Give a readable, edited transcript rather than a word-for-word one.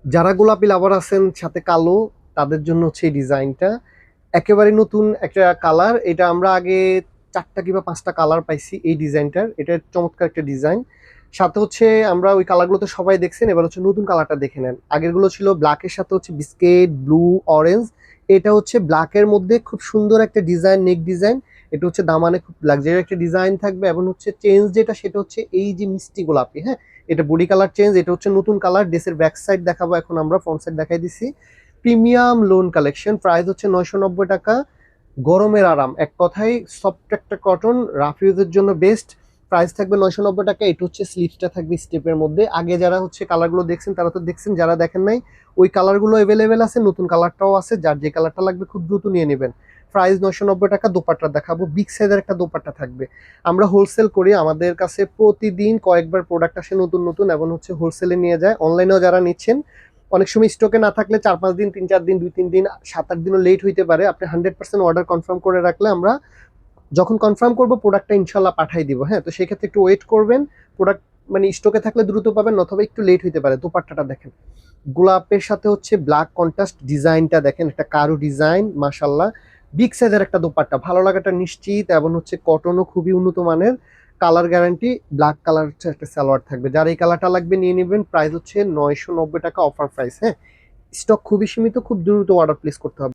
যারা গোলাপি লাভার আছেন সাথে কালো, তাদের জন্য হচ্ছে এই ডিজাইনটা একেবারে নতুন একটা কালার। এটা আমরা আগে ৪টা কিংবা ৫টা কালার পাইছি এই ডিজাইনটার। এটা চমৎকার একটা ডিজাইন। সাথে হচ্ছে আমরা ওই কালারগুলো তো সবাই দেখছেন, এবার হচ্ছে নতুন কালারটা দেখে নেন। আগেরগুলো ছিল ব্ল্যাকের সাথে হচ্ছে বিস্কিট ব্লু অরেঞ্জ, এটা হচ্ছে ব্ল্যাকের মধ্যে খুব সুন্দর একটা ডিজাইন, নেক ডিজাইন। এটা হচ্ছে দামানে খুব লাক্সারি একটা ডিজাইন থাকবে, এবং হচ্ছে চেঞ্জ যেটা সেটা হচ্ছে এই যে মিষ্টি গোলাপি, হ্যাঁ, এটা বডি কালার চেঞ্জ। এটা হচ্ছে নতুন কালার। ড্রেসের ব্যাক সাইড দেখাবো এখন, আমরা ফ্রন্ট সাইড দেখাই দিছি। প্রিমিয়াম লোন কালেকশন, প্রাইস হচ্ছে 990 টাকা। গরমের আরাম, এক কথায় সফট একটা কটন, রাফ ইউজের জন্য বেস্ট। প্রাইস থাকবে 990 টাকা। এটা হচ্ছে স্লিভসটা থাকবে স্টেপের মধ্যে। আগে যারা হচ্ছে কালারগুলো দেখছেন তারা তো দেখছেন, যারা দেখেন নাই ওই কালারগুলো অ্যাভেলেবেল আছে, নতুন কালারটাও আছে, যার যে কালারটা লাগবে খুব দ্রুত নিয়ে নেবেন। প্রাইস 990 টাকা। দোপাট্টা দেখাবো, বিগ সাইজের একটা দোপাট্টা থাকবে। আমরা হোলসেল করি, আমাদের কাছে প্রতিদিন কয়েকবার প্রোডাক্ট আসে নতুন নতুন, এবং হচ্ছে হোলসেলে নিয়ে যায়। অনলাইনেও যারা নিচ্ছেন, অনেক সময় স্টকে না থাকলে ৪-৫ দিন, ৩-৪ দিন, ২-৩ দিন, ৭-৮ দিনও লেট হইতে পারে। আপনি 100% অর্ডার কনফার্ম করে রাখলে আমরা যখন কনফার্ম করবো প্রোডাক্টটা ইনশাল্লাহ পাঠাই দিব। হ্যাঁ, তো সেক্ষেত্রে একটু ওয়েট করবেন। প্রোডাক্ট মানে স্টকে থাকলে দ্রুত পাবেন, অথবা একটু লেট হইতে পারে। দোপাট্টাটা দেখেন, গোলাপের সাথে হচ্ছে ব্ল্যাক কন্ট্রাস্ট ডিজাইনটা দেখেন, একটা কারু ডিজাইন, মাশাল্লাহ। বিগ সাইজের একটা দোপাট্টা, ভালো লাগাটা নিশ্চিত, এবং হচ্ছে কটনও খুবই উন্নত মানের। কালার গ্যারান্টি, ব্ল্যাক কালার হচ্ছে একটা সালোয়ার থাকবে। যার এই কালারটা লাগবে নিয়ে নেবেন। প্রাইস হচ্ছে 990 টাকা, অফার প্রাইস। হ্যাঁ, স্টক খুবই সীমিত, খুব দ্রুত অর্ডার প্লেস করতে হবে।